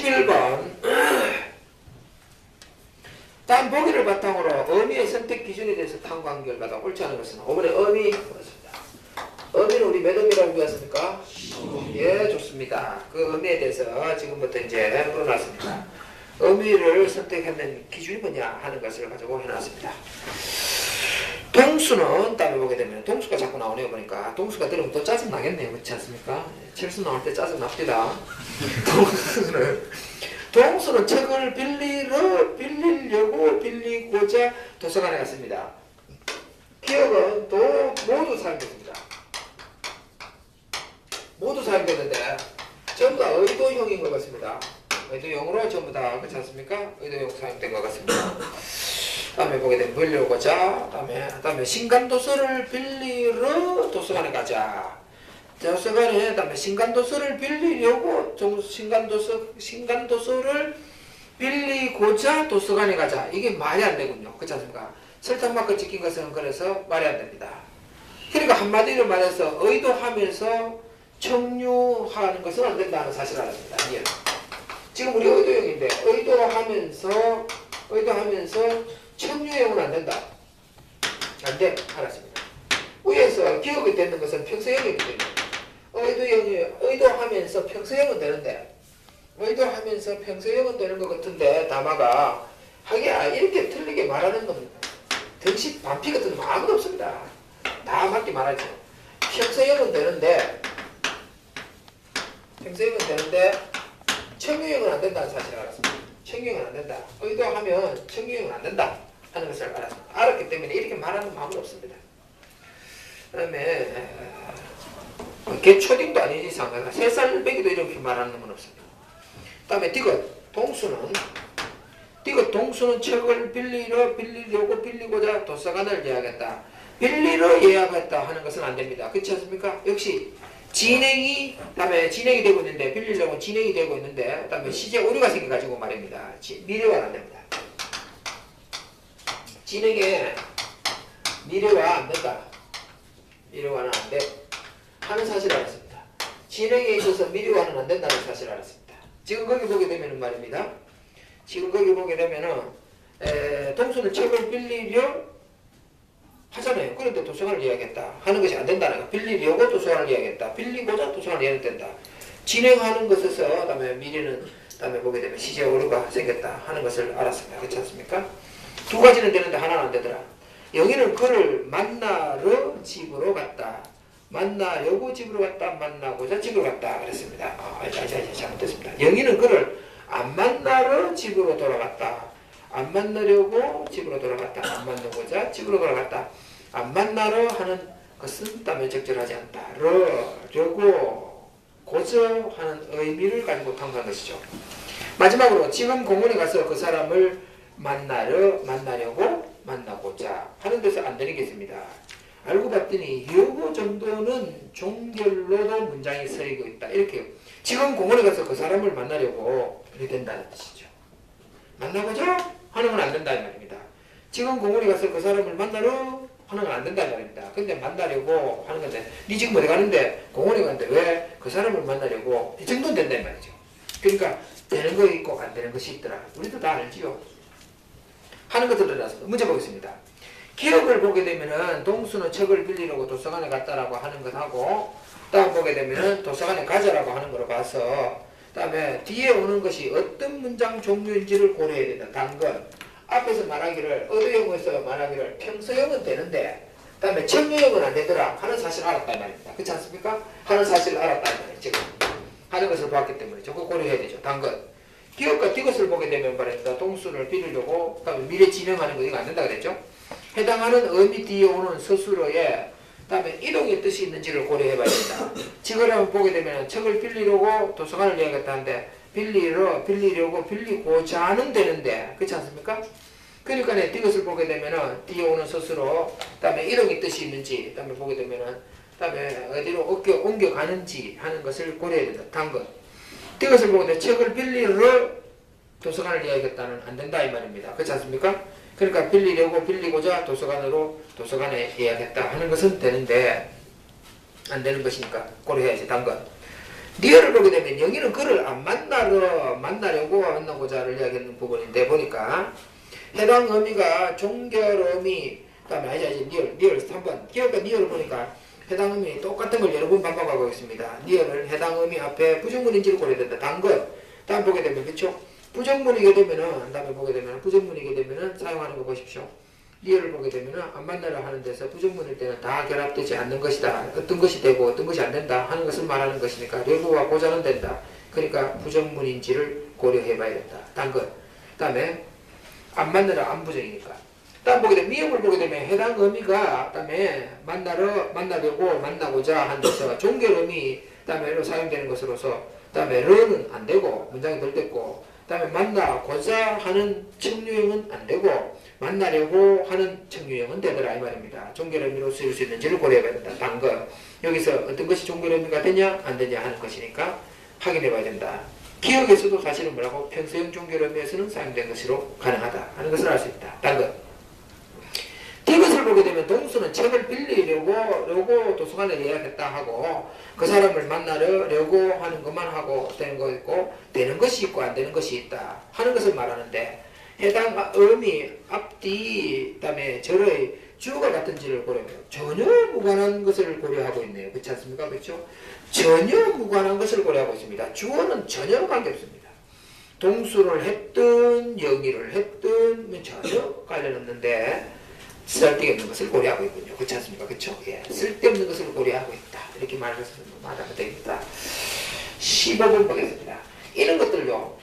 11번 다음 보기를 바탕으로 의미의 선택 기준에 대해서 탐구한 결과다. 옳지 않은 것은 5번의 의미 그렇습니다. 의미는 우리 몇 의미라고 배웠습니까? 예, 좋습니다. 그 의미에 대해서 지금부터 이제 물어놨습니다. 의미를 선택하는 기준이 뭐냐 하는 것을 가지고 해놨습니다. 동수는 다음에 보게 되면 동수가 자꾸 나오네요. 보니까 동수가 들으면 또 짜증 나겠네요. 그렇지 않습니까? 철수 나올 때 짜증 납니다. 동수는 책을 빌리려고 빌리고자 도서관에 갔습니다. 기억은 모두 사용됐습니다. 모두 사용됐는데 전부 다 의도형인 것 같습니다. 의도형으로 전부 다 그렇지 않습니까? 의도형 사용된 것 같습니다. 다음에 보게 되면 빌려고자 다음에 신간도서를 빌리러 도서관에 가자. 도서관에 다음에 신간도서를 빌리려고 신간도서를 빌리고자 도서관에 가자. 이게 말이 안 되군요. 그렇지 않습니까? 설탕마크 찍힌 것은 그래서 말이 안 됩니다. 그러니까 한마디로 말해서 의도하면서 청유하는 것은 안 된다는 사실을 알았습니다. 예. 지금 우리 의도형인데 의도하면서 청유형은 안 된다. 안 돼. 알았습니다. 위에서 기억이 되는 것은 평서형이기 때문에 의도하면서 평서형은 되는데 의도하면서 평서형은 되는 것 같은데 다마가 하기야 이렇게 틀리게 말하는 건 등식 반피 같은 거 아무도 없습니다. 다 맞게 말하죠. 평서형은 되는데 청유형은 안 된다는 사실을 알았습니다. 청유형은 안 된다. 의도하면 청유형은 안 된다 하는 것을 알았습니다. 알았기 때문에 이렇게 말하는 마음은 없습니다. 그 다음에 개초딩도 아니지 상가가 3살 배기도 이렇게 말하는 건 없습니다. 그 다음에 디귿 동수는 책을 빌리려고 빌리고자 도서관을 예약했다. 빌리러 예약했다 하는 것은 안 됩니다. 그렇지 않습니까? 역시 진행이 되고 있는데 빌리려고 진행이 되고 있는데 그다음에 시제 오류가 생겨가지고 말입니다. 미래화는 안 됩니다. 진행에 미래화 안 된다. 미래화는 안 돼. 하는 사실을 알았습니다. 진행에 있어서 미래화는 안 된다는 사실을 알았습니다. 지금 거기 보게 되면은 말입니다. 동수는 책을 빌리려 하잖아요. 그런데 도서관을 예약했다 하는 것이 안 된다는 거. 빌리려고 도서관을 예약했다. 빌리고자 도서관을 예약된다. 진행하는 것에서 다음에 미래는 다음에 보게 되면 시제 오류가 생겼다 하는 것을 알았습니다. 그렇지 않습니까? 두 가지는 되는데 하나는 안 되더라. 여기는 그를 만나러 집으로 갔다. 만나려고 집으로 갔다. 만나고자 집으로 갔다. 그랬습니다. 잘못됐습니다. 여기는 그를 안 만나러 집으로 돌아갔다. 안 만나려고 집으로 돌아갔다. 안 만나고자 집으로 돌아갔다. 안 만나러 하는 것은 땀에 적절하지 않다. 려고 고저 하는 의미를 가지고 탐구한 것이죠. 마지막으로 지금 공원에 가서 그 사람을 만나려고 만나고자 하는 데서 안 되는 게 있습니다. 알고 봤더니 요거 정도는 종결로도 문장이 서이고 있다. 이렇게 지금 공원에 가서 그 사람을 만나려고 이렇게 된다는 뜻이죠. 만나고자 하는 건 안 된다는 말입니다. 지금 공원에 가서 그 사람을 만나러 하는 건 안 된다는 말입니다. 근데 만나려고 하는 건데 니 지금 어디 가는데 공원에 가는데 왜 그 사람을 만나려고 이 정도는 된다는 말이죠. 그러니까 되는 거 있고 안 되는 것이 있더라. 우리도 다 알지요. 하는 것들을 나서 문제 보겠습니다. 기억을 보게 되면은 동수는 책을 빌리려고 도서관에 갔다라고 하는 것하고 다음 보게 되면은 도서관에 가자라고 하는 거로 봐서 다음에 뒤에 오는 것이 어떤 문장 종류인지를 고려해야 된다. 단건 앞에서 말하기를 의도형에서 말하기를 평서형은 되는데 다음에 청유형은 안 되더라 하는 사실을 알았단 말입니다. 그렇지 않습니까? 하는 사실을 알았단 말이에요. 지금 하는 것을 봤기 때문에 저거 고려해야 되죠. 단건 기억과 디귿을 보게 되면 말입니다. 동수를 빌리려고 그다음에 미래 진행하는 거 이거 안 된다 그랬죠. 해당하는 의미 뒤에 오는 스스로의 다음에 이동의 뜻이 있는지를 고려해봐야 된다. 지금 한번 보게 되면 책을 빌리려고 도서관을 예약했다는데 빌리려고 빌리고자는 되는데 그렇지 않습니까? 그러니까 디귿을 보게 되면은 뒤에 오는 스스로 다음에 이동의 뜻이 있는지 다음에 보게 되면은 다음에 어디로 옮겨가는지 하는 것을 고려해야 된다. 단건 디귿을 보게 되면 책을 빌리러 도서관을 예약했다는 안 된다 이 말입니다. 그렇지 않습니까? 그러니까 빌리려고 빌리고자 도서관에 예약했다 하는 것은 되는데 안 되는 것이니까 고려해야지. 단건 리얼을 보게 되면 영희는 그를 안 만나려고 만나고자를 이야기하는 부분인데 보니까 해당 의미가 종결 의미 그다음에 아니지 리얼 3번 기억과 리얼을 보니까 해당 의미 똑같은 걸 여러 번 반복하고 있습니다. 리얼은 해당 의미 앞에 부정문인지를 고려해야 된다. 단것 다음 보게 되면 그렇죠? 부정문이게 되면은 다음에 보게 되면 부정문이게 되면은 사용하는 거 보십시오. 리얼을 보게 되면은 안 만나려 하는 데서 부정문일 때는 다 결합되지 않는 것이다. 어떤 것이 되고 어떤 것이 안 된다 하는 것을 말하는 것이니까 려고와 고자는 된다. 그러니까 부정문인지를 고려해 봐야 된다. 단것. 그다음에 안 만나라 안 부정이니까. 다음 보게 되면 미음을 보게 되면 해당 의미가 그다음에 만나려고 만나고자 하는 데서 종결 의미 그다음에로 사용되는 것으로서 그다음에 르는 안 되고 문장이 덜 됐고 그다음에 만나고자 하는 청유형은 안 되고 만나려고 하는 청유형은 되더라 이 말입니다. 종결 의미로 쓰일 수 있는지를 고려해봐야 된다. 단것. 여기서 어떤 것이 종결 의미가 되냐 안 되냐 하는 것이니까 확인해봐야 된다. 기억에서도 사실은 뭐라고 평소형 종결 의미에서는 사용된 것으로 가능하다 하는 것을 알 수 있다. 단것. 이것을 보게 되면 동수는 책을 빌리려고 도서관에 예약했다 하고 그 사람을 만나려고 하는 것만 하고 되는 거 있고 되는 것이 있고 안 되는 것이 있다 하는 것을 말하는데 해당 의미 앞뒤 그다음에 절의 주어가 같은지를 고려하면 전혀 무관한 것을 고려하고 있네요. 그렇지 않습니까? 그렇죠? 전혀 무관한 것을 고려하고 있습니다. 주어는 전혀 관계없습니다. 동수를 했든 영의를 했든 전혀 관련 없는데 쓸데없는 것을 고려하고 있군요. 그렇지 않습니까? 그렇죠? 예, 쓸데없는 것을 고려하고 있다. 이렇게 말하면 됩니다. 15번 보겠습니다. 이런 것들요.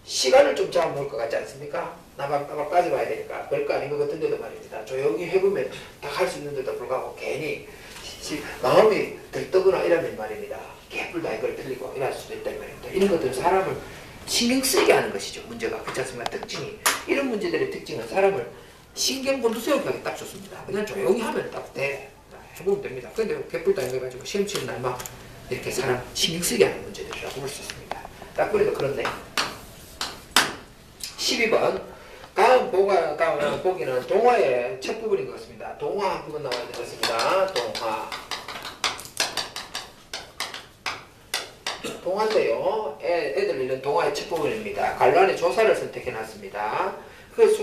시간을 좀 잡아먹을 것 같지 않습니까? 나박까지 봐야 되니까 별거 아닌 것 같은데도 말입니다. 조용히 해보면 다 할 수 있는데도 불구하고 괜히 마음이 들떠거나 이러면 말입니다. 개뿔다 이걸 틀리고 이럴 수도 있다 말입니다. 이런 것들은 사람을 신경 쓰게 하는 것이죠. 문제가. 그렇지 않습니까? 특징이. 이런 문제들의 특징은 사람을 신경 곤두세우기 딱 좋습니다. 그냥 조용히 하면 딱 돼. 해보면 됩니다. 근데 개뿔다 이거 가지고 시험 치는 날만 이렇게 사람 신경 쓰게 하는 문제들이라고 볼 수 있습니다. 딱 그래도 그런데 12번 다음 보기는 동화의 첫 부분인 것 같습니다. 동화 부분 나와야 되겠습니다. 동화인데요. 애들 읽는 동화의 첫 부분입니다. 관란의 조사를 선택해놨습니다. 그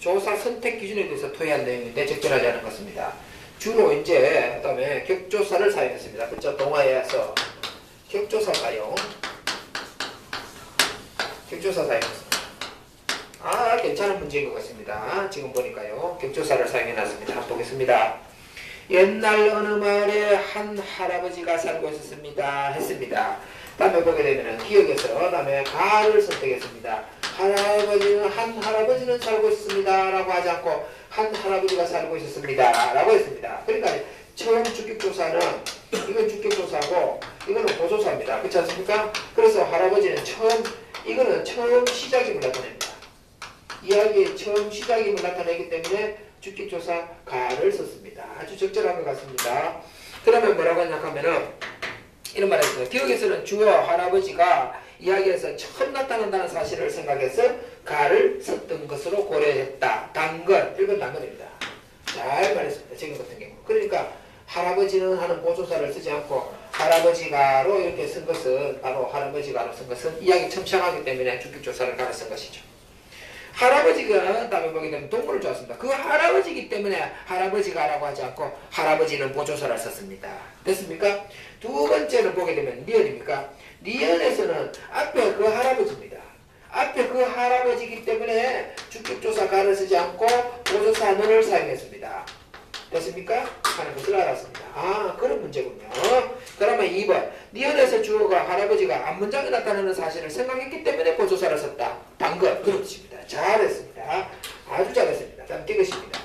조사 선택 기준에 대해서 토의한 내용인데 적절하지 않은 것 같습니다. 주로 이제 그다음에 격조사를 사용했습니다. 그렇죠? 동화에서 격조사 사용. 격조사 사용했습니다. 괜찮은 문제인 것 같습니다. 지금 보니까요. 격조사를 사용해놨습니다. 한번 보겠습니다. 옛날 어느 마을에 한 할아버지가 살고 있었습니다. 했습니다. 다음에 보게 되면 기억에서 다음에 가를 선택했습니다. 한 할아버지는 살고 있습니다. 라고 하지 않고 한 할아버지가 살고 있었습니다. 라고 했습니다. 그러니까 처음 주격조사는 이건 주격조사고 이거는 보조사입니다. 그렇지 않습니까? 그래서 할아버지는 이거는 처음 시작임을 나타냅니다. 이야기의 처음 시작임을 나타내기 때문에 주격조사 가를 썼습니다. 아주 적절한 것 같습니다. 그러면 뭐라고 하냐면은 이런 말을 했습니다. 기억에서는 주어 할아버지가 이야기에서 처음 나타난다는 사실을 생각해서 가를 썼던 것으로 고려했다. 단건, 1번 단건입니다. 잘 말했습니다. 지금 같은 경우. 그러니까 할아버지는 하는 보조사를 쓰지 않고 할아버지가로 이렇게 쓴 것은 바로 할아버지가로 쓴 것은 이야기 첨창하기 때문에 주격조사를 가로 쓴 것이죠. 할아버지가 다음에 보게 되면 동물을 좋았습니다. 그 할아버지이기 때문에 할아버지가라고 하지 않고 할아버지는 보조사를 썼습니다. 됐습니까? 두 번째는 보게 되면 리얼입니까? 리얼에서는 앞에 그 할아버지입니다. 앞에 그 할아버지이기 때문에 주격조사 가를 쓰지 않고 보조사 너를 사용했습니다. 됐습니까? 하는 것을 알았습니다. 그런 문제군요. 그러면 2번 리얼에서 주어가 할아버지가 앞문장에 나타나는 사실을 생각했기 때문에 보조사를 썼다. 단건 그런 뜻입니다. 잘했습니다. 아주 잘했습니다. 다음 띠것입니다.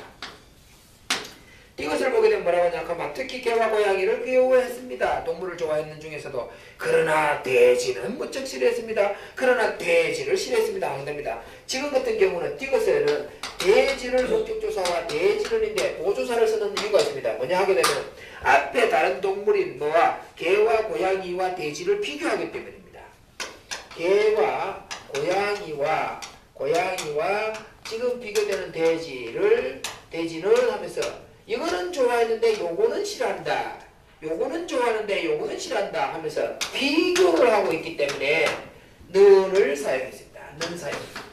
이것을 보게 되면 뭐라고 하냐면 특히 개와 고양이를 귀여워했습니다. 동물을 좋아했는 중에서도 그러나 돼지는 무척 싫어했습니다. 그러나 돼지를 싫어했습니다. 안됩니다. 지금 같은 경우는 이것에는 돼지를 목적조사와 돼지는인데 보조사를 쓰는 이유가 있습니다. 뭐냐 하게 되면 앞에 다른 동물인 뭐와 개와 고양이와 돼지를 비교하기 때문입니다. 개와 고양이와 지금 비교되는 돼지는 하면서 이거는 좋아했는데 요거는 싫어한다. 요거는 좋아하는데 요거는 싫어한다 하면서 비교를 하고 있기 때문에 는을 사용했습니다. 는 사용했습니다.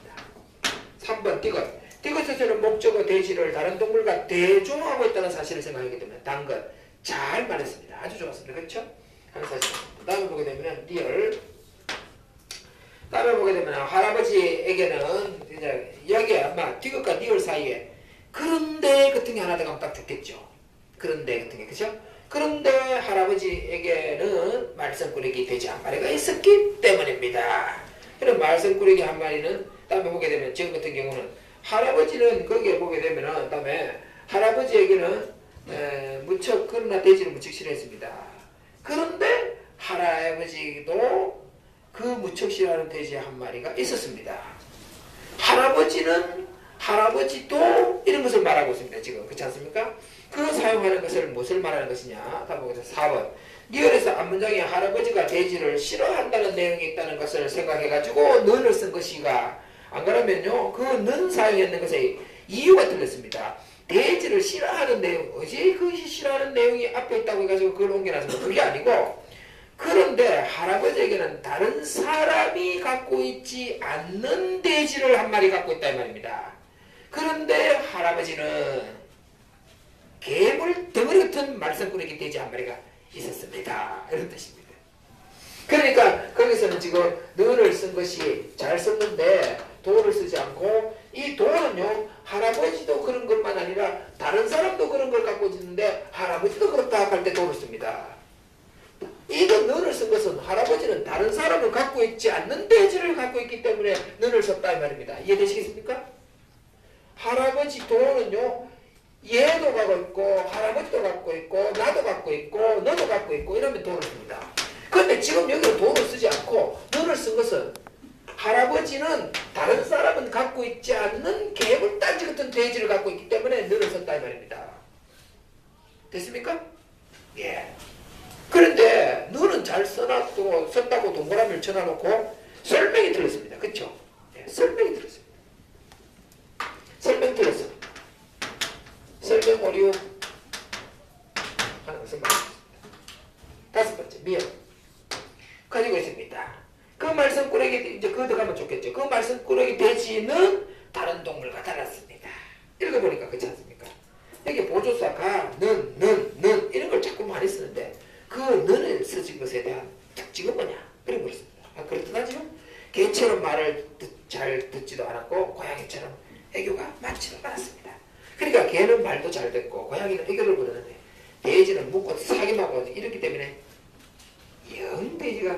3번 디귿. 디귿에서는 목적어 대지를 다른 동물과 대조하고 있다는 사실을 생각하기 때문에 단것 잘 말했습니다. 아주 좋았습니다. 그렇죠? 하는 사실. 다음에 보게 되면 리얼. 다음에 보게 되면 할아버지에게는 이제 여기에 아마 디귿과 리얼 사이에 그런데 같은 게 하나 들어가면 딱 좋겠죠. 그런데 같은 게 그죠? 그런데 할아버지에게는 말썽꾸러기 돼지 한 마리가 있었기 때문입니다. 그럼 말썽꾸러기 한 마리는 다음에 보게 되면 지금 같은 경우는 할아버지는 거기에 보게 되면은 다음에 할아버지에게는 무척 그러나 돼지를 무척 싫어했습니다. 그런데 할아버지도 그 무척 싫어하는 돼지 한 마리가 있었습니다. 할아버지도 이런 것을 말하고 있습니다. 지금 그렇지 않습니까? 그 사용하는 것을 무엇을 말하는 것이냐? 다음 보겠습니다. 4번. 리얼에서 앞문장에 할아버지가 돼지를 싫어한다는 내용이 있다는 것을 생각해가지고 는을 쓴 것이가 안 그러면요 그 는 사용했는 것에 이유가 틀렸습니다. 돼지를 싫어하는 내용 어제 그것이 싫어하는 내용이 앞에 있다고 해가지고 그걸 옮겨놨습니다. 그게 아니고 그런데 할아버지에게는 다른 사람이 갖고 있지 않는 돼지를 한 마리 갖고 있다 이 말입니다. 그런데 할아버지는 괴물 덩어리 같은 말썽꾸러기 돼지 한 마리가 있었습니다. 이런 뜻입니다. 그러니까 거기서는 지금 는을 쓴 것이 잘 썼는데 도를 쓰지 않고 이 도는요 할아버지도 그런 것만 아니라 다른 사람도 그런 걸 갖고 있는데 할아버지도 그렇다 할 때 도를 씁니다. 이거 는을 쓴 것은 할아버지는 다른 사람을 갖고 있지 않는 돼지를 갖고 있기 때문에 는을 썼다 이 말입니다. 이해되시겠습니까? 할아버지 도는요 얘도 갖고 있고 할아버지도 갖고 있고 나도 갖고 있고 너도 갖고 있고 이러면 도를 씁니다. 그런데 지금 여기는 도를 쓰지 않고 는을 쓴 것은 할아버지는 다른 사람은 갖고 있지 않는 개불단지 같은 돼지를 갖고 있기 때문에 는을 썼다 이 말입니다. 됐습니까? 예. 그런데 너는 잘 써놨고 썼다고 동그라미를 쳐놔놓고 설명이 틀렸습니다. 그쵸? 예, 설명이 틀렸습니다. 설명 틀렸어. 설명 오류 하는 것을 말했습니다. 다섯 번째 미역 가지고 있습니다. 그 말썽꾸러기 이제 그거 들어가면 좋겠죠. 그 말썽꾸러기 돼지는 다른 동물과 달랐습니다. 읽어보니까 그렇지 않습니까? 여기 보조사가 는 이런 걸 자꾸 많이 쓰는데 그 는을 쓰신 것에 대한 특징은 뭐냐? 그런 걸 씁니다. 그렇구나 지금 개처럼 말을 잘 듣지도 않았고 고양이처럼 애교가 많지도 않았습니다. 그러니까 개는 말도 잘 듣고 고양이는 애교를 부르는데 돼지는 묵고 사기하고 이렇기 때문에 영 돼지가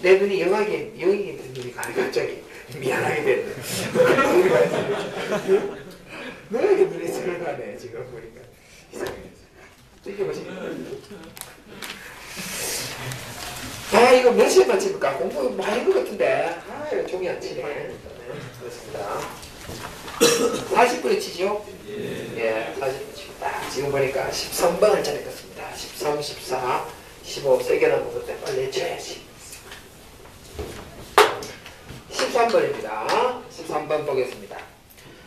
내 눈이 영하게 영이 눈이 갑자기 미안하게 됐네. 너에게 눈이 스르가네 지금 보니까 이상해. 이게 뭐지? 아 이거 몇 시에 마칩니까? 공부 많이 한 것 같은데 이거 종이 안 치네. 그렇습니다. 40분에 치죠? 예, 40분 칩니다. 지금 보니까 13번을 잘했습니다. 13, 14, 15 세개 남은 것 때문에 빨리 해줘야지. 13번입니다. 13번 보겠습니다.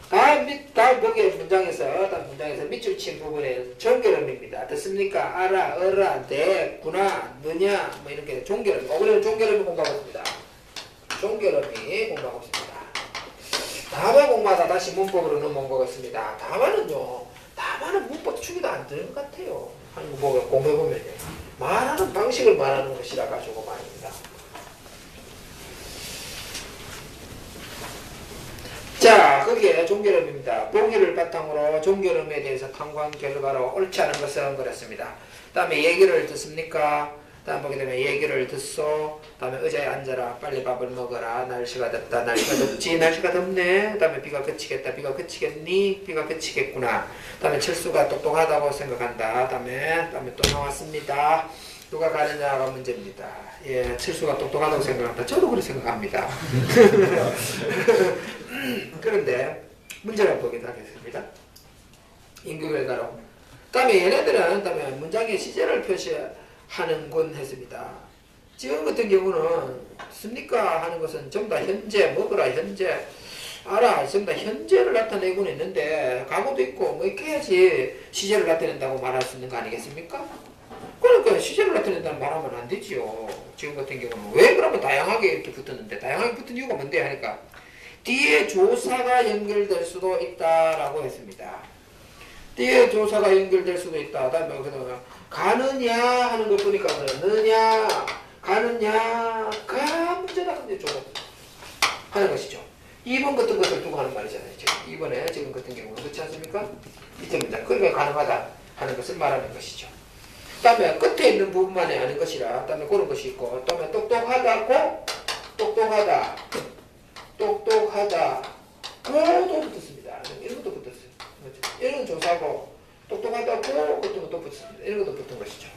다음 문장에서 밑줄 친 부분에 종결음입니다. 듣습니까? 알아, 어라, 대, 구나, 느냐, 뭐 이렇게 종결음. 오늘은 종결음이 공부하고 있습니다. 종결음이 공부하고 있습니다. 다만 공부하다 다시 문법으로 넘어가겠습니다. 다만은 문법 추기도 안 되는 것 같아요. 한번 공부해보면요. 말하는 방식을 말하는 것이라 가지고 말입니다. 자, 거기에 종결음입니다. 보기를 바탕으로 종결음에 대해서 탐구한 결과로 옳지 않은 것은 그렇습니다. 다음에 얘기를 듣습니까? 다음 보게 되면 얘기를 듣소. 다음에 의자에 앉아라. 빨리 밥을 먹어라. 날씨가 덥다. 날씨가 덥지. 날씨가 덥네. 다음에 비가 그치겠다. 비가 그치겠니? 비가 그치겠구나. 다음에 철수가 똑똑하다고 생각한다. 다음에 또 나왔습니다. 누가 가느냐가 문제입니다. 예, 철수가 똑똑하다고 생각한다. 저도 그렇게 생각합니다. 그런데 문제를 보기도 하겠습니다. 인구 결과로. 다음에 얘네들은 다음에 문장에 시제를 표시하는군 했습니다. 지금 같은 경우는 씁니까 하는 것은 전부 다 현재, 먹으라 현재, 알아 전부 다 현재를 나타내고는 있는데 과거도 있고 뭐 이렇게 해야지 시제를 나타낸다고 말할 수 있는 거 아니겠습니까? 그러니까 시제를 나타낸다는 말하면 안 되지요. 지금 같은 경우는 왜 그러면 다양하게 이렇게 붙었는데 다양하게 붙은 이유가 뭔데 하니까 뒤에 조사가 연결될 수도 있다라고 했습니다. 뒤에 조사가 연결될 수도 있다. 다음에 가느냐 하는 걸 보니까 느냐 가느냐가 문제다. 근데 좀 하는 것이죠. 2번 같은 것을 두고 하는 말이잖아요. 지금 2번에 지금 같은 경우는 그렇지 않습니까? 이때 문장 그러면 가능하다 하는 것을 말하는 것이죠. 그 다음에 끝에 있는 부분만이 아닌 것이라 그 다음에 그런 것이 있고 그 다음에 똑똑하다고 똑똑하다 고도 붙었습니다. 이런 것도 붙었어요. 이런 조사고 똑똑하다고 같은 것도 붙습니다. 이런 것도 붙은 것이죠.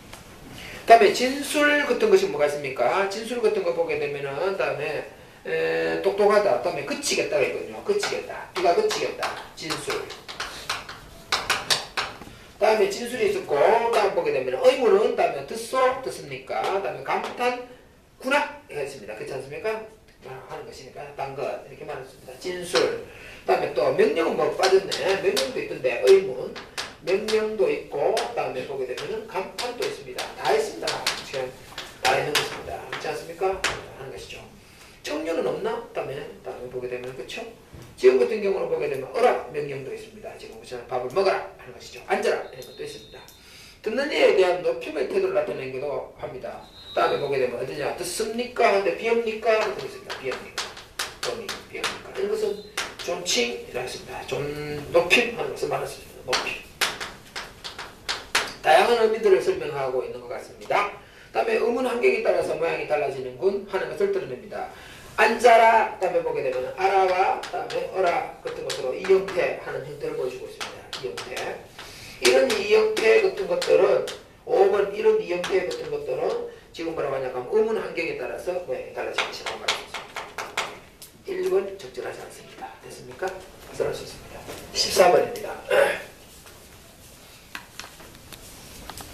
그 다음에 진술 같은 것이 뭐가 있습니까? 진술 같은 거 보게 되면은 그 다음에 똑똑하다. 그 다음에 그치겠다가 있거든요. 그치겠다. 이가 그치겠다. 진술. 다음에 진술이 있었고, 다음 보게 되면 의문은 다음에 듣소, 듣습니까? 다음에 감탄구나 했습니다. 그렇지 않습니까? 하는 것이니까 딴 것 이렇게 말했습니다. 진술. 다음에 또 명령은 뭐 빠졌네. 명령도 있던데 의문, 명령도 있고, 다음에 보게 되면은 감탄도 있습니다. 다 있습니다. 지금 다 있는 것입니다. 그렇지 않습니까? 하는 것이죠. 정류는 없나? 다음에 보게 되면 그렇죠? 지금 같은 경우는 보게 되면 어라 명령도 있습니다. 지금 밥을 먹어라 하는 것이죠. 앉아라 이런 것도 있습니다. 듣는 이에 대한 높임의 태도를 나타내기도 합니다. 다음에 보게 되면 어디냐? 듣습니까? 하는데 비옵니까? 하고 있습니다. 비옵니까? 비옵니까? 이런 것은 존칭이라 했습니다. 높임 하는 것을 말할 수 있습니다. 높임. 다양한 의미들을 설명하고 있는 것 같습니다. 다음에 의문 환경에 따라서 모양이 달라지는군 하는 것을 드러냅니다. 앉아라 다음에 보게 되면 알아와 다음에 어라 같은 것으로 이형태 하는 형태를 보여주고 있습니다. 이형태. 이런 이형태 같은 것들은 5번 이런 이형태 같은 것들은 지금 뭐라고 하냐면 의문 환경에 따라서 모양이 달라지는 것이라고 말했습니다. 1번 적절하지 않습니다. 됐습니까? 써낼 수 있습니다. 14번입니다.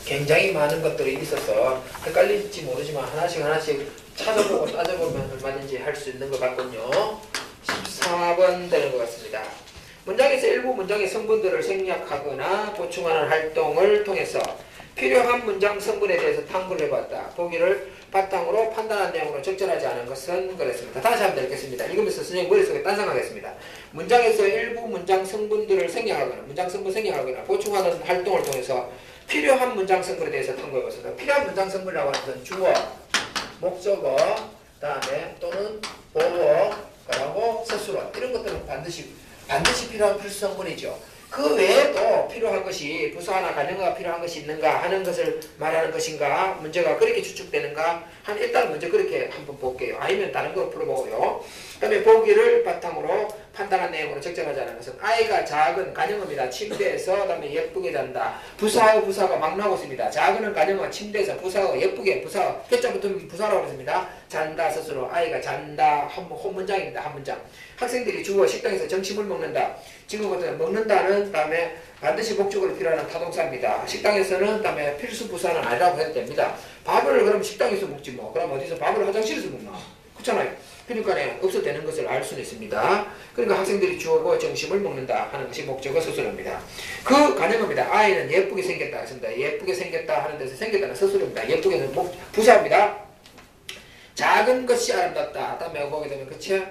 굉장히 많은 것들이 있어서 헷갈릴지 모르지만 하나씩 찾아보고 따져보면 얼마든지 할 수 있는 것 같군요. 14번 되는 것 같습니다. 문장에서 일부 문장의 성분들을 생략하거나 보충하는 활동을 통해서 필요한 문장 성분에 대해서 탐구를 해봤다. 보기를 바탕으로 판단한 내용으로 적절하지 않은 것은 그랬습니다. 다시 한번 읽겠습니다. 읽으면서 선생님 머릿속에 딴생각하겠습니다. 문장에서 일부 문장 성분들을 생략하거나 문장 성분 생략하거나 보충하는 활동을 통해서 필요한 문장 성분에 대해서 탐구해봤습니다. 필요한 문장 성분이라고 하는 것은 주어, 목적어, 다음에 또는 보어라고 스스로 이런 것들은 반드시 필요한 필수 성분이죠. 그 외에도 필요한 것이 부사나 가정어가 필요한 것이 있는가 하는 것을 말하는 것인가 문제가 그렇게 추측되는가 일단 먼저 그렇게 한번 볼게요. 아니면 다른 거 풀어보고요. 그 다음에 보기를 바탕으로 판단한 내용으로 적절하지 않은 것은 아이가 작은 가정어입니다. 침대에서 다음에 예쁘게 잔다. 부사가 막 나오고 있습니다. 작은은 가정어 침대에서 부사어 예쁘게 부사어 회자 붙으면 부사라고 했습니다. 잔다 스스로 아이가 잔다 한 문장입니다. 한 문장. 학생들이 주어 식당에서 점심을 먹는다. 지금 같은 먹는다는 다음에 반드시 목적으로 필요한 타동사입니다. 식당에서는 다음에 필수 부사는 아니라고 해도 됩니다. 밥을 그럼 식당에서 먹지 뭐. 그럼 어디서 밥을 화장실에서 먹나? 그렇잖아요. 그러니까 없어도 되는 것을 알 수는 있습니다. 그러니까 학생들이 주어고 점심을 먹는다 하는 것이 목적어 서술어입니다. 그 가정어입니다. 아이는 예쁘게 생겼다 했습니다. 예쁘게 생겼다 하는 데서 생겼다는 서술어입니다. 예쁘게는 부사입니다. 작은 것이 아름답다. 다음에 보게 되면 그치?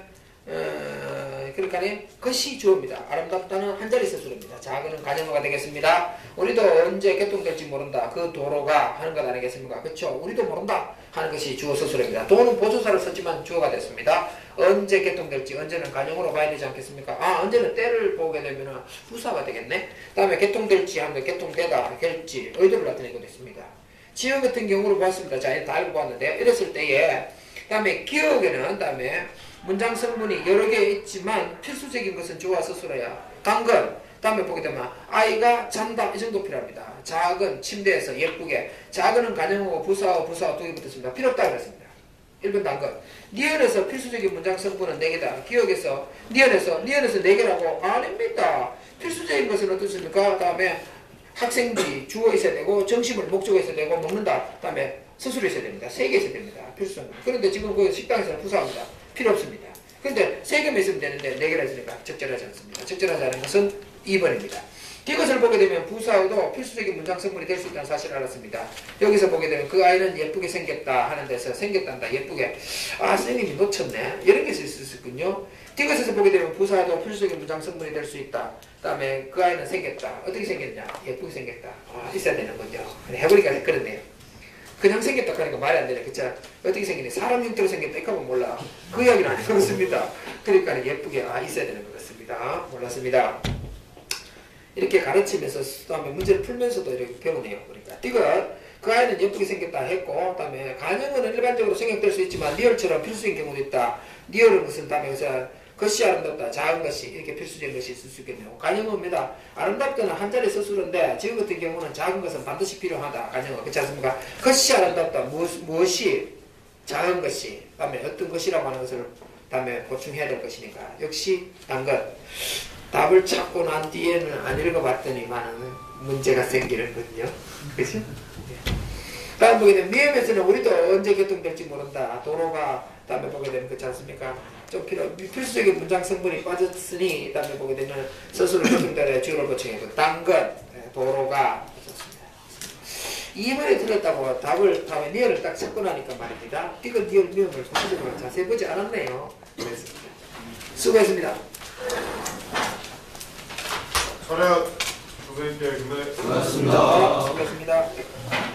그러니까 것이 주어입니다. 아름답다는 한자리 서술입니다. 작은 가정어가 되겠습니다. 우리도 언제 개통될지 모른다. 그 도로가 하는 것 아니겠습니까? 그렇죠? 우리도 모른다 하는 것이 주어 서술입니다. 도는 보조사를 썼지만 주어가 됐습니다. 언제 개통될지 언제는 가정으로 봐야 되지 않겠습니까? 언제는 때를 보게 되면 부사가 되겠네. 다음에 개통될지 하면 개통되다 될지 의도를 나타내고 됐습니다. 지어 같은 경우로 보았습니다. 자, 다 알고 봤는데 이랬을 때에 다음에 기억에는 다음에 문장 성분이 여러 개 있지만 필수적인 것은 주어 서술어야. 당근 다음에 보게 되면 아이가 잔다 이 정도 필요합니다. 작은 침대에서 예쁘게 작은은 가정어고 부사어 두 개 붙었습니다. 필요 없다고 했습니다. 1번 당근. 니은에서 필수적인 문장 성분은 4개다. 기억에서 니은에서 4개라고 아닙니다. 필수적인 것은 어떻습니까? 다음에 학생들이 주어 있어야 되고 정심을 목적어 있어야 되고 먹는다. 다음에 서술어 있어야 됩니다. 3개 있어야 됩니다. 필수 성분. 그런데 지금 그 식당에서는 부사합니다. 필요 없습니다. 그런데 3개만 있으면 되는데 4개라 했으니까 적절하지 않습니다. 적절하지 않은 것은 2번입니다. 이것을 보게 되면 부사어도 필수적인 문장 성분이 될 수 있다는 사실을 알았습니다. 여기서 보게 되면 그 아이는 예쁘게 생겼다 하는 데서 생겼단다 예쁘게 아 선생님이 놓쳤네 이런 게 있을 수 있군요. 이것에서 보게 되면 부사어도 필수적인 문장 성분이 될 수 있다. 그 다음에 그 아이는 생겼다. 어떻게 생겼냐 예쁘게 생겼다. 아 있어야 되는군요. 해보니까 그렇네요. 그냥 생겼다 하니까 말이 안 되네. 그쵸? 어떻게 생겼냐 사람 형태로 생겼다 이거 하면 몰라. 그 이야기는 아닌 것 같습니다. 그러니까 예쁘게 있어야 되는 것 같습니다. 몰랐습니다. 이렇게 가르치면서 다음에 문제를 풀면서도 이렇게 배우네요. 그러니까 이거 그 아이는 예쁘게 생겼다 했고 그다음에 가능은 일반적으로 생략될 수 있지만 리얼처럼 필수인 경우도 있다. 리얼은 무슨 다음에 그래서 것이 아름답다 작은 것이 이렇게 필수적인 것이 있을 수 있겠네요. 가능어입니다. 아름답다는 한 자리 서술인데 지금 같은 경우는 작은 것은 반드시 필요하다. 가능어 그렇지 않습니까? 것이 아름답다 무엇이 작은 것이 다음에 어떤 것이라고 하는 것을 다음에 보충해야 될 것이니까 역시 단 것. 답을 찾고 난 뒤에는 안 읽어봤더니만은 문제가 생기는군요. 그치? 다음 보게 되면 위험에서는 우리도 언제 개통될지 모른다. 도로가 다음에 보게 되면 그렇지 않습니까? 좀 필수적인 문장 성분이 빠졌으니 다음에 보게 되면 서술을 개통달에 주어를 보충해도 딴 것, 도로가 좋습니다. 2번에 틀렸다고 답을 다음에 니얼을 딱 찾고 나니까 말입니다. 이건 니얼 위험을 구체적으로 자세히 보지 않았네요. 그랬습니다. 수고했습니다. 철학 선생님께 금메달 고맙습니다. 수고했습니다.